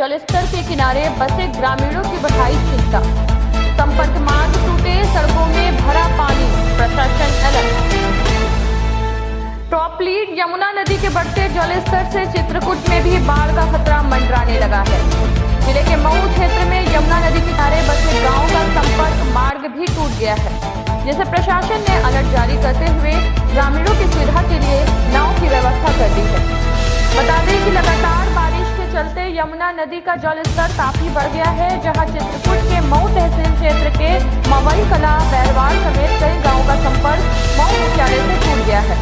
जलस्तर के किनारे बसे ग्रामीणों की बढ़ाई चिंता। संपर्क मार्ग टूटे, सड़कों में भरा पानी, प्रशासन अलर्ट। टॉप लीड यमुना नदी के बढ़ते जलस्तर से चित्रकूट में भी बाढ़ का खतरा मंडराने लगा है। जिले के मऊ क्षेत्र में यमुना नदी के किनारे बसे गांव का संपर्क मार्ग भी टूट गया है, जिसे प्रशासन ने अलर्ट जारी करते हुए ग्रामीणों की सुविधा के लिए नाव की व्यवस्था कर दी है। बता दें कि लगातार बारिश के चलते यमुना नदी का जलस्तर काफी बढ़ गया है, जहां चित्रकूट के मऊ तहसील क्षेत्र के मवई कला, बैरवाड़ समेत कई गाँव का संपर्क मऊ मुख्यालय से टूट गया है।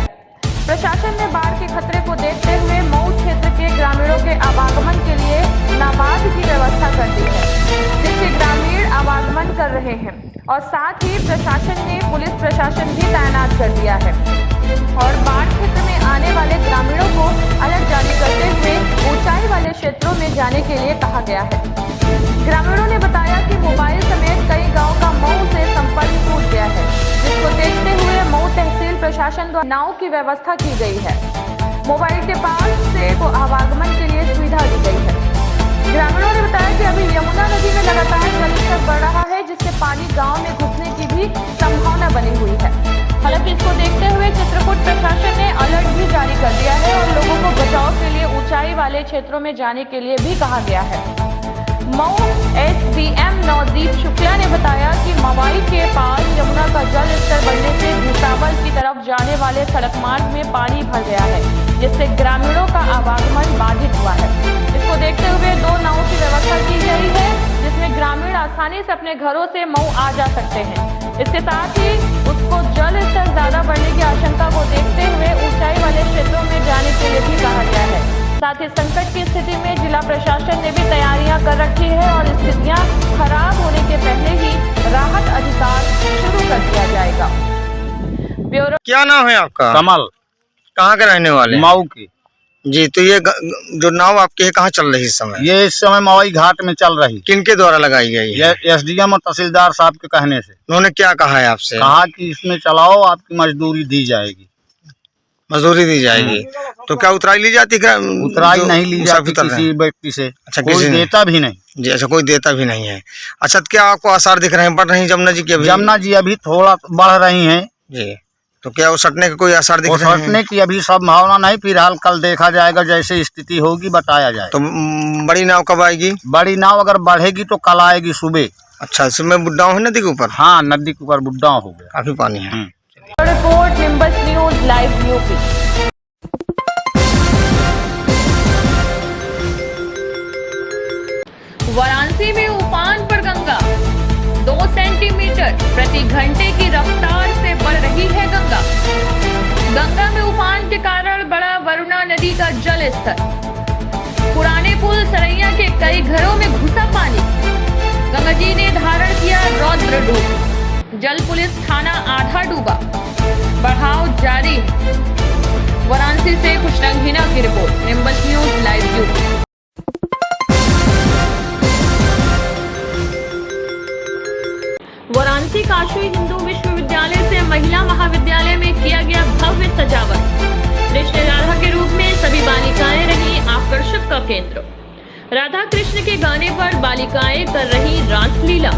प्रशासन ने बाढ़ के खतरे को देखते हुए मऊ क्षेत्र के ग्रामीणों के आवागमन के लिए नाबार्ड की व्यवस्था कर दी है, जिससे ग्रामीण आवागमन कर रहे हैं और साथ ही प्रशासन ने पुलिस प्रशासन भी तैनात कर दिया है और बाढ़ क्षेत्र में आने वाले ग्रामीणों को अलर्ट जारी करते हुए ऊंचाई वाले क्षेत्रों में जाने के लिए कहा गया है। ग्रामीणों ने बताया कि मोबाइल समेत कई गाँव का मऊ से संपर्क टूट गया है, जिसको देखते हुए मऊ तहसील प्रशासन द्वारा नाव की व्यवस्था की गई है। मोबाइल के पास से को आवागमन के लिए सुविधा दी गई है। ग्रामीणों ने बताया कि अभी यमुना नदी में लगातार जलस्तर बढ़ रहा है, जिससे पानी गांव में घुसने की भी संभावना बनी हुई है। हालांकि इसको देखते हुए चित्रकूट प्रशासन ने अलर्ट भी जारी कर दिया है और लोगों को बचाव के लिए ऊंचाई वाले क्षेत्रों में जाने के लिए भी कहा गया है। मऊ एसडीएम नवदीप शुक्ला ने बताया कि मवाई के पास यमुना का जल स्तर बढ़ने से भूसावल की तरफ जाने वाले सड़क मार्ग में पानी भर गया है, जिससे ग्रामीणों का आवागमन बाधित हुआ है। इसको देखते हुए 2 नावों की व्यवस्था की गई है, जिसमें ग्रामीण आसानी से अपने घरों से मऊ आ जा सकते हैं। इसके साथ ही उसको जल स्तर ज्यादा बढ़ने की आशंका को देखते हुए ऊंचाई वाले क्षेत्रों में जाने के लिए भी कहा गया है। साथ ही संकट की स्थिति में जिला प्रशासन ने भी तैयारियां कर रखी है और स्थितियां खराब होने के पहले ही राहत अधिकार शुरू कर दिया जाएगा। ब्यूरो। क्या नाम है आपका? कमल। कहाँ के रहने वाले? मऊ की। जी, तो ये जो नाव आपकी है कहाँ चल रही है इस समय? ये इस समय मवई घाट में चल रही। किनके द्वारा लगाई गई है? ये एसडीएम और तहसीलदार साहब के कहने से। उन्होंने क्या कहा है आपसे? कहा कि इसमें चलाओ, आपकी मजदूरी दी जाएगी। मजदूरी दी जाएगी। तो क्या उतराई ली जाती है? उतराई नहीं ली जाती किसी व्यक्ति से। अच्छा, कोई देता भी नहीं। जी, अच्छा, कोई देता भी नहीं है। अच्छा, तो क्या आपको आसार दिख रहे हैं बढ़ रही जमुना जी की? जमुना जी अभी थोड़ा बढ़ रही हैं जी, तो क्या वो सटने के कोई आसार दिख रहे हैं? सटने की अभी संभावना नहीं, फिलहाल कल देखा जाएगा, जैसे स्थिति होगी बताया जाए। तो बड़ी नाव कब आएगी? बड़ी नाव अगर बढ़ेगी तो कल आएगी सुबह। अच्छा, इसमें बुड्डाव है नदी के ऊपर? हाँ, नदी के ऊपर बुड्डाव हो गया, काफी पानी है। Report nimbus news live UP. Varanasi में उफान पर गंगा, 2 सेंटीमीटर प्रति घंटे की रफ्तार से बढ़ रही है गंगा। गंगा में उफान के कारण बढ़ा वरुणा नदी का जल स्तर। पुराने पुल सरैया के कई घरों में घुसा पानी। गंगा जी ने धारण किया रौद्र रूप। जल पुलिस थाना आधा डूबा। बढ़ाव जारी। वाराणसी से खुशरंग हिना की report, nimbus news live UP. Varanasi Kashi Hindu विश्वविद्यालय से महिला महाविद्यालय में किया गया भव्य सजावट। कृष्ण राधा के रूप में सभी बालिकाएं रही आकर्षक का केंद्र। राधा कृष्ण के गाने पर बालिकाएं कर रही रासलीला।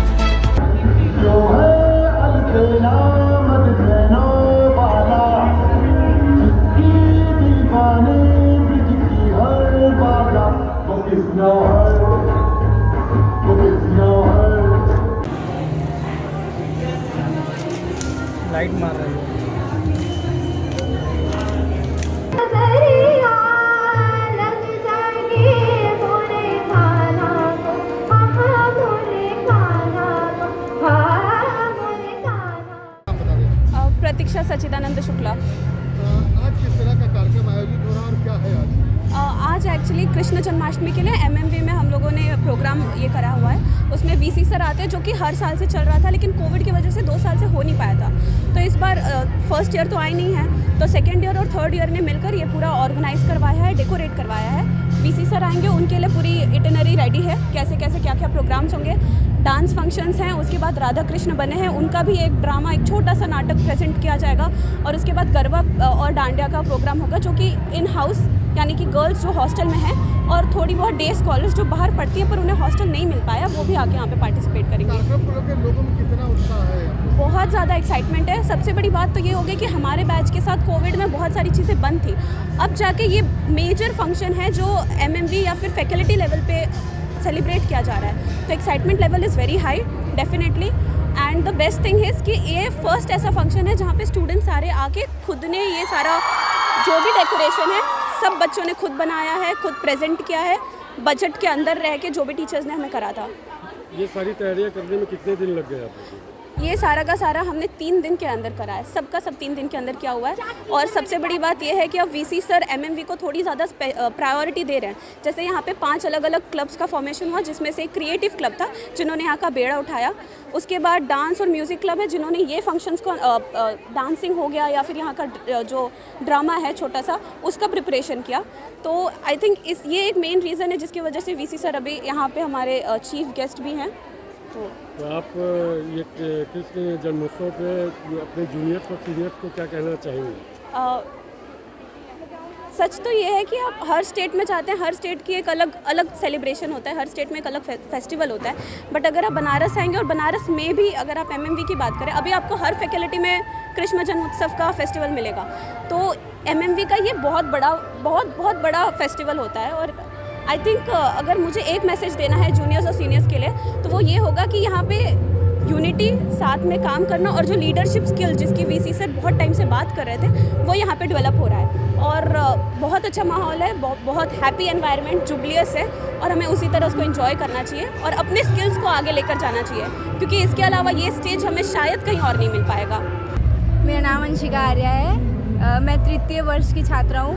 लाइट मार रही है। प्रतीक्षा सच्चिदानंद शुक्ला। आज किस तरह का कार्यक्रम आयोजित हो रहा है और क्या है आज एक्चुअली कृष्ण जन्माष्टमी के लिए एमएमवी में हम लोगों ने प्रोग्राम ये करा हुआ है। उसमें वीसी सर आते हैं, जो कि हर साल से चल रहा था, लेकिन कोविड की वजह से 2 साल से हो नहीं पाया था। तो इस बार फर्स्ट ईयर तो आई नहीं है, तो सेकेंड ईयर और थर्ड ईयर ने मिलकर ये पूरा ऑर्गेनाइज करवाया है, डेकोरेट करवाया है। वीसी सर आएंगे, उनके लिए पूरी इटिनरी रेडी है, कैसे कैसे क्या क्या प्रोग्राम्स होंगे। डांस फंक्शंस हैं, उसके बाद राधा कृष्ण बने हैं, उनका भी एक ड्रामा, एक छोटा सा नाटक प्रेजेंट किया जाएगा। और उसके बाद गरबा और डांडिया का प्रोग्राम होगा, जो कि इन हाउस यानी कि गर्ल्स जो हॉस्टल में हैं और थोड़ी बहुत डे स्कॉलर्स जो बाहर पढ़ती है पर उन्हें हॉस्टल नहीं मिल पाया, वो भी आके यहाँ पे पार्टिसिपेट करेंगे। कार्यक्रम को लेकर लोगों में कितना उत्साह है? बहुत ज़्यादा एक्साइटमेंट है। सबसे बड़ी बात तो ये हो गई कि हमारे बैच के साथ कोविड में बहुत सारी चीज़ें बंद थी, अब जाके ये मेजर फंक्शन है जो MMV या फिर फैकल्टी लेवल पे सेलिब्रेट किया जा रहा है। तो excitement level is very high definitely. And the best thing is कि ये फर्स्ट ऐसा फंक्शन है जहाँ पे स्टूडेंट्स सारे आके खुद ने ये सारा जो भी डेकोरेशन है सब बच्चों ने खुद बनाया है, खुद प्रेजेंट किया है, बजट के अंदर रह के जो भी टीचर्स ने हमें करा था। ये सारी तैयारियां करने में कितने दिन लग गए आपको? ये सारा का सारा हमने 3 दिन के अंदर करा है, सबका सब 3 दिन के अंदर किया हुआ है। और सबसे बड़ी बात यह है कि अब VC सर MMV को थोड़ी ज़्यादा प्रायोरिटी दे रहे हैं। जैसे यहाँ पे 5 अलग अलग क्लब्स का फॉर्मेशन हुआ, जिसमें से एक क्रिएटिव क्लब था जिन्होंने यहाँ का बेड़ा उठाया। उसके बाद डांस और म्यूज़िक क्लब है जिन्होंने ये फंक्शंस को डांसिंग हो गया या फिर यहाँ का जो ड्रामा है छोटा सा उसका प्रिपरेशन किया। तो आई थिंक ये एक मेन रीज़न है जिसकी वजह से VC सर अभी यहाँ पे हमारे चीफ गेस्ट भी हैं। तो आप ये कृष्ण जन्मोत्सव पे अपने जूनियर्स और सीनियर्स को क्या कहना चाहेंगे? सच तो ये है कि आप हर स्टेट में जाते हैं, हर स्टेट की एक अलग अलग सेलिब्रेशन होता है, हर स्टेट में एक अलग फेस्टिवल होता है। बट अगर आप बनारस आएंगे और बनारस में भी अगर आप MMV की बात करें, अभी आपको हर फैकल्टी में कृष्ण जन्मोत्सव का फेस्टिवल मिलेगा। तो MMV का ये बहुत बड़ा फेस्टिवल होता है। और आई थिंक अगर मुझे एक मैसेज देना है जूनियर्स और सीनियर्स के लिए तो वो ये होगा कि यहाँ पे यूनिटी, साथ में काम करना और जो लीडरशिप स्किल जिसकी VC सर बहुत टाइम से बात कर रहे थे वो यहाँ पे डेवलप हो रहा है। और बहुत अच्छा माहौल है, बहुत हैप्पी एनवायरनमेंट, जुबलियस है और हमें उसी तरह उसको एंजॉय करना चाहिए और अपने स्किल्स को आगे लेकर जाना चाहिए, क्योंकि इसके अलावा ये स्टेज हमें शायद कहीं और नहीं मिल पाएगा। मेरा नाम अंशिका आर्या है, मैं 3य वर्ष की छात्रा हूँ।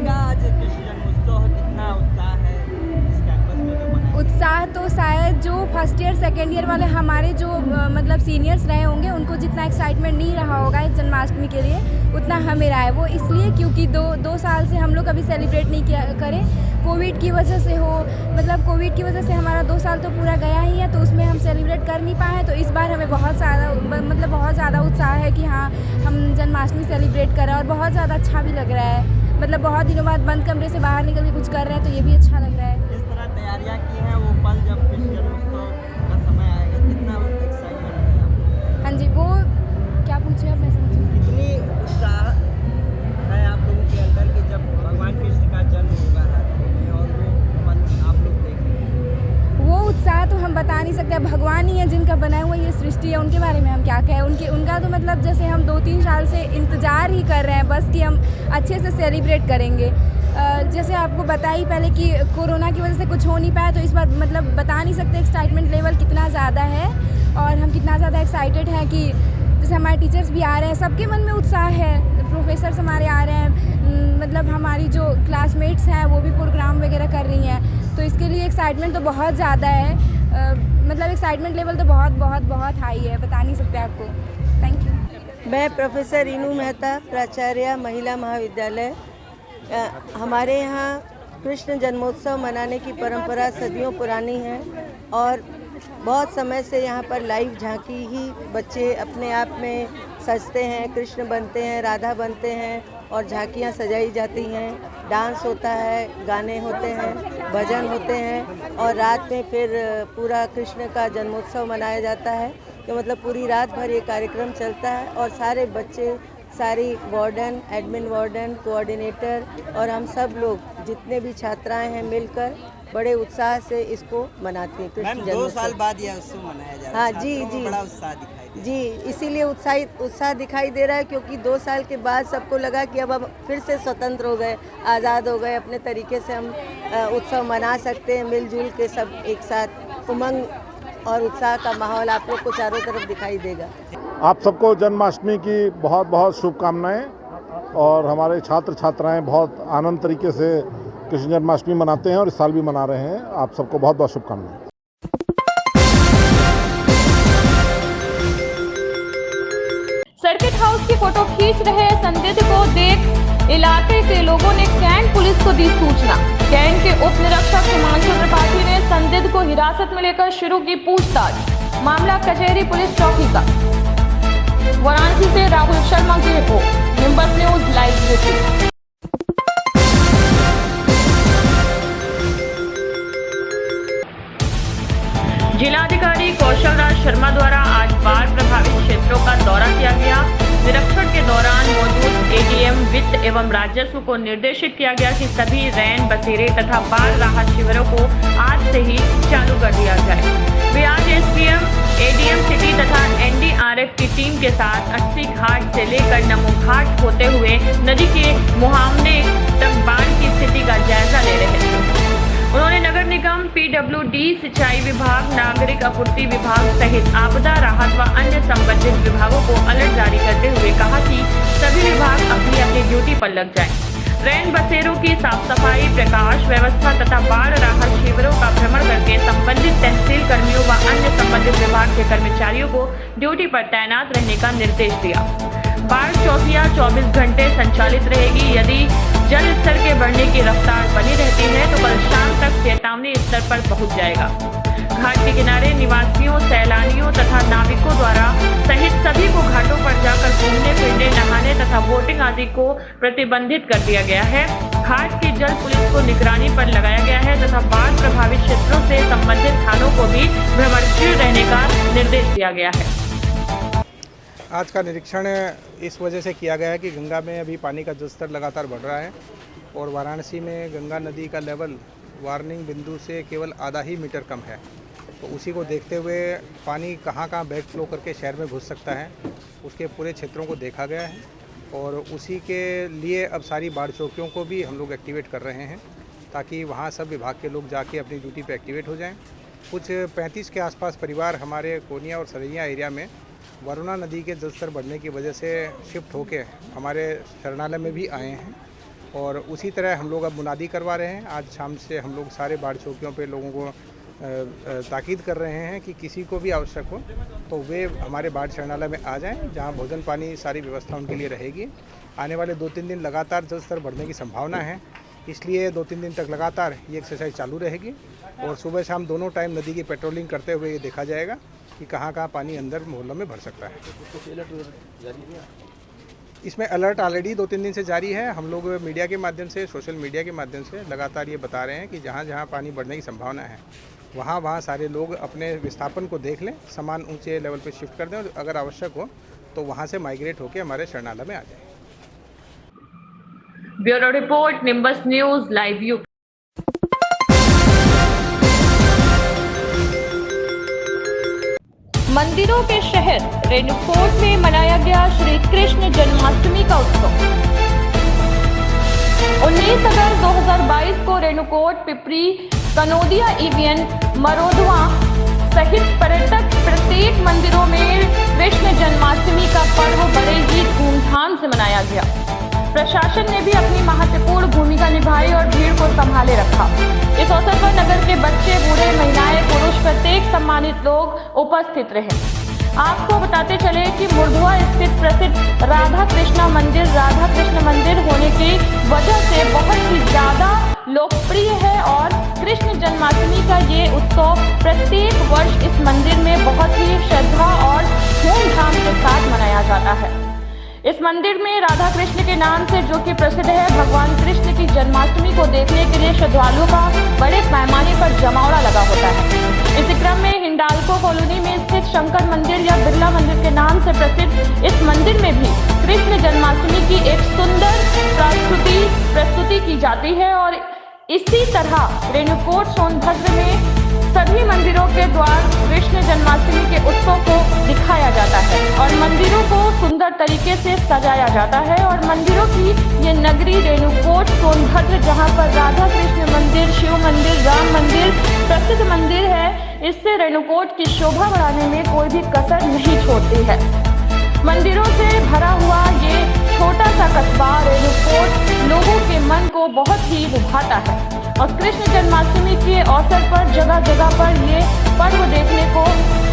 आज कृष्ण जन्मोत्सव कितना उत्साह है इस कैंपस में जो बनाया? उत्साह तो शायद जो फर्स्ट ईयर सेकेंड ईयर वाले हमारे जो मतलब सीनियर्स रहे होंगे उनको जितना एक्साइटमेंट नहीं रहा होगा इस जन्माष्टमी के लिए उतना हमें रहा है। वो इसलिए क्योंकि दो साल से हम लोग कभी सेलिब्रेट नहीं किया करें, कोविड की वजह से हो, मतलब कोविड की वजह से हमारा 2 साल तो पूरा गया ही है, तो उसमें हम सेलिब्रेट कर नहीं पाए। तो इस बार हमें बहुत ज़्यादा उत्साह है कि हाँ हम जन्माष्टमी सेलिब्रेट कर रहे हैं और बहुत ज़्यादा अच्छा भी लग रहा है। मतलब बहुत दिनों बाद बंद कमरे से बाहर निकल के कुछ कर रहे हैं तो ये भी अच्छा लग रहा है। जिस तरह तैयारियां की हैं वो पल जब कृष्ण जन्मोत्सव का समय आएगा कितना एक्साइटमेंट है आपको? हाँ जी, वो क्या पूछे आप? मैं समझी। कितनी उत्साह है आप लोगों के अंदर कि जब भगवान कृष्ण का जन्म होगा रात्रि में और वो पल आप लोग देखेंगे? वो उत्साह तो हम बता नहीं सकते, भगवान ही है जिनका बनाया हुआ ये सृष्टि है, उनके बारे में हम क्या कहें। उनका तो मतलब जैसे हम 2-3 साल से इंतज़ार ही कर रहे हैं बस कि हम अच्छे से सेलिब्रेट करेंगे। जैसे आपको बताई पहले कि कोरोना की वजह से कुछ हो नहीं पाया, तो इस बार मतलब बता नहीं सकते एक्साइटमेंट लेवल कितना ज़्यादा है और हम कितना ज़्यादा एक्साइटेड हैं कि जैसे हमारे टीचर्स भी आ रहे हैं, सबके मन में उत्साह है, प्रोफेसर्स हमारे आ रहे हैं, मतलब हमारी जो क्लासमेट्स हैं वो भी प्रोग्राम वगैरह कर रही हैं, तो इसके लिए एक्साइटमेंट तो बहुत ज़्यादा है। मतलब एक्साइटमेंट लेवल तो बहुत हाई है, बता नहीं सकते आपको। Thank you. मैं प्रोफेसर रीनू मेहता, प्राचार्य महिला महाविद्यालय। हमारे यहाँ कृष्ण जन्मोत्सव मनाने की परंपरा सदियों पुरानी है और बहुत समय से यहाँ पर लाइव झांकी ही बच्चे अपने आप में सजते हैं, कृष्ण बनते हैं, राधा बनते हैं और झांकियाँ सजाई जाती हैं, डांस होता है, गाने होते हैं, भजन होते हैं और रात में फिर पूरा कृष्ण का जन्मोत्सव मनाया जाता है। तो मतलब पूरी रात भर ये कार्यक्रम चलता है और सारे बच्चे, सारी वार्डन, एडमिन वार्डन, कोऑर्डिनेटर और हम सब लोग जितने भी छात्राएं हैं मिलकर बड़े उत्साह से इसको मनाते हैं कृष्ण जन्मोत्सव। 2 साल बाद यह उत्सव मनाया जा रहा है। हाँ जी, बड़ा उत्साह दिखाई दे जी, इसीलिए उत्साह दिखाई दे रहा है क्योंकि 2 साल के बाद सबको लगा कि अब हम फिर से स्वतंत्र हो गए, आज़ाद हो गए, अपने तरीके से हम उत्सव मना सकते हैं, मिलजुल के सब एक साथ। उमंग और उत्साह का माहौल आप लोग को चारों तरफ दिखाई देगा। आप सबको जन्माष्टमी की बहुत बहुत शुभकामनाएं और हमारे छात्र छात्राएं बहुत आनंद तरीके से कृष्ण जन्माष्टमी मनाते हैं और इस साल भी मना रहे हैं। आप सबको बहुत बहुत शुभकामनाएं। सर्किट हाउस की फोटो खींच रहे संदिग्ध को देख इलाके के लोगों ने कैंट पुलिस को दी सूचना। कैंट के उप निरीक्षक हिमांशु त्रिपाठी ने संदिग्ध को हिरासत में लेकर शुरू की पूछताछ। मामला कचहरी पुलिस चौकी का। वाराणसी से राहुल शर्मा की report, nimbus news live beauty. जिलाधिकारी कौशल राज शर्मा द्वारा आज बाढ़ प्रभावित क्षेत्रों का दौरा किया गया। निरीक्षण के दौरान मौजूद एडीएम वित्त एवं राजस्व को निर्देशित किया गया कि सभी रैन बसेरे तथा बाढ़ राहत शिविरों को आज से ही चालू कर दिया जाए। वे आज एसडीएम, एडीएम सिटी तथा एनडीआरएफ की टीम के साथ 80 घाट से लेकर नमो घाट होते हुए नदी के मुहावने तक बाढ़ की स्थिति का जायजा ले रहे थे। उन्होंने नगर निगम, पीडब्ल्यूडी, सिंचाई विभाग, नागरिक आपूर्ति विभाग सहित आपदा राहत व अन्य संबंधित विभागों को अलर्ट जारी करते हुए कहा कि सभी विभाग अपनी अपनी ड्यूटी पर लग जाएं। रैन बसेरों की साफ सफाई, प्रकाश व्यवस्था तथा बाढ़ राहत शिविरों का भ्रमण करके संबंधित तहसील कर्मियों व अन्य संबंधित विभाग के कर्मचारियों को ड्यूटी पर तैनात रहने का निर्देश दिया। बाढ़ चौकियां 24 घंटे संचालित रहेगी। यदि जल स्तर के बढ़ने की रफ्तार बनी रहती है तो कल शाम तक चेतावनी स्तर पर पहुंच जाएगा। घाट के किनारे निवासियों, सैलानियों तथा नाविकों द्वारा सहित सभी को घाटों पर जाकर घूमने फिरने, नहाने तथा बोटिंग आदि को प्रतिबंधित कर दिया गया है। घाट की जल पुलिस को निगरानी पर लगाया गया है तथा बाढ़ प्रभावित क्षेत्रों से संबंधित थानों को भी भ्रमणशील रहने का निर्देश दिया गया है। आज का निरीक्षण इस वजह से किया गया है कि गंगा में अभी पानी का जलस्तर लगातार बढ़ रहा है और वाराणसी में गंगा नदी का लेवल वार्निंग बिंदु से केवल आधा ही मीटर कम है। तो उसी को देखते हुए पानी कहाँ कहाँ बैक फ्लो करके शहर में घुस सकता है, उसके पूरे क्षेत्रों को देखा गया है और उसी के लिए अब सारी बाढ़ चौकियों को भी हम लोग एक्टिवेट कर रहे हैं ताकि वहाँ सब विभाग के लोग जाके अपनी ड्यूटी पे एक्टिवेट हो जाएं। कुछ 35 के आसपास परिवार हमारे कोनिया और सरैया एरिया में वरुणा नदी के जलस्तर बढ़ने की वजह से शिफ्ट होके हमारे शरणालय में भी आए हैं और उसी तरह हम लोग अब मुनादी करवा रहे हैं। आज शाम से हम लोग सारे बाढ़ चौकियों पे लोगों को ताकीद कर रहे हैं कि किसी को भी आवश्यक हो तो वे हमारे बाढ़ शरणालय में आ जाएं, जहां भोजन पानी सारी व्यवस्था उनके लिए रहेगी। आने वाले 2-3 दिन लगातार जलस्तर बढ़ने की संभावना है, इसलिए 2-3 दिन तक लगातार ये एक्सरसाइज चालू रहेगी और सुबह शाम दोनों टाइम नदी की पेट्रोलिंग करते हुए ये देखा जाएगा कि कहाँ कहाँ पानी अंदर मोहल्लों में भर सकता है। इसमें अलर्ट ऑलरेडी 2-3 दिन से जारी है। हम लोग मीडिया के माध्यम से, सोशल मीडिया के माध्यम से लगातार ये बता रहे हैं कि जहाँ जहाँ पानी बढ़ने की संभावना है वहाँ सारे लोग अपने विस्थापन को देख लें, सामान ऊंचे लेवल पे शिफ्ट कर दें और अगर आवश्यक हो तो वहाँ से माइग्रेट होकर हमारे शरणालय में आ जाएं। Bureau report, nimbus news live UP. मंदिरों के शहर रेणुकूट में मनाया गया श्री कृष्ण जन्माष्टमी का उत्सव। 19 अगस्त 2022 को रेणुकूट, पिपरी, कनोदिया, ईवीएन, मरोदवा सहित पर्यटक प्रत्येक मंदिरों में कृष्ण जन्माष्टमी का पर्व बड़े ही धूमधाम से मनाया गया। प्रशासन ने भी अपनी महत्वपूर्ण भूमिका निभाई और भीड़ को संभाले रखा। इस अवसर पर नगर के बच्चे, बूढ़े, महिलाएं, पुरुष प्रत्येक सम्मानित लोग उपस्थित रहे। आपको बताते चले कि मुरधुआ स्थित प्रसिद्ध राधा कृष्ण मंदिर होने की वजह से बहुत ही ज्यादा लोकप्रिय है और कृष्ण जन्माष्टमी का ये उत्सव प्रत्येक वर्ष इस मंदिर में बहुत ही श्रद्धा और धूमधाम के साथ मनाया जाता है। इस मंदिर में राधा कृष्ण के नाम से जो कि प्रसिद्ध है, भगवान कृष्ण की जन्माष्टमी को देखने के लिए श्रद्धालुओं का बड़े पैमाने पर जमावड़ा लगा होता है। इसी क्रम में हिंडाल्को कॉलोनी में स्थित शंकर मंदिर या बिरला मंदिर के नाम से प्रसिद्ध इस मंदिर में भी कृष्ण जन्माष्टमी की एक सुंदर प्रस्तुति की जाती है और इसी तरह रेणुकूट, सोनभद्र में सभी मंदिरों के द्वार कृष्ण जन्माष्टमी के उत्सव को दिखाया जाता है और मंदिरों को सुंदर तरीके से सजाया जाता है और मंदिरों की ये नगरी रेणुकूट, सोनभद्र, जहां पर राधा कृष्ण मंदिर, शिव मंदिर, राम मंदिर प्रसिद्ध मंदिर है, इससे रेणुकूट की शोभा बढ़ाने में कोई भी कसर नहीं छोड़ती है। मंदिरों से भरा हुआ ये छोटा सा कस्बा रेणुकूट लोगों के मन को बहुत ही लुभाता है और कृष्ण जन्माष्टमी के अवसर पर जगह जगह पर ये पर्व देखने को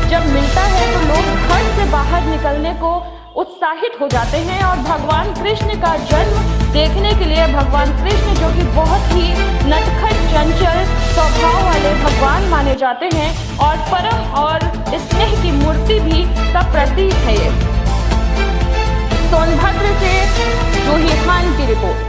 जब मिलता है तो लोग घर से बाहर निकलने को उत्साहित हो जाते हैं और भगवान कृष्ण का जन्म देखने के लिए भगवान कृष्ण, जो कि बहुत ही नटखट चंचल स्वभाव वाले भगवान माने जाते हैं और परम और स्नेह की मूर्ति भी का प्रतीक है ये। सोनभद्र से जूही खान की रिपोर्ट।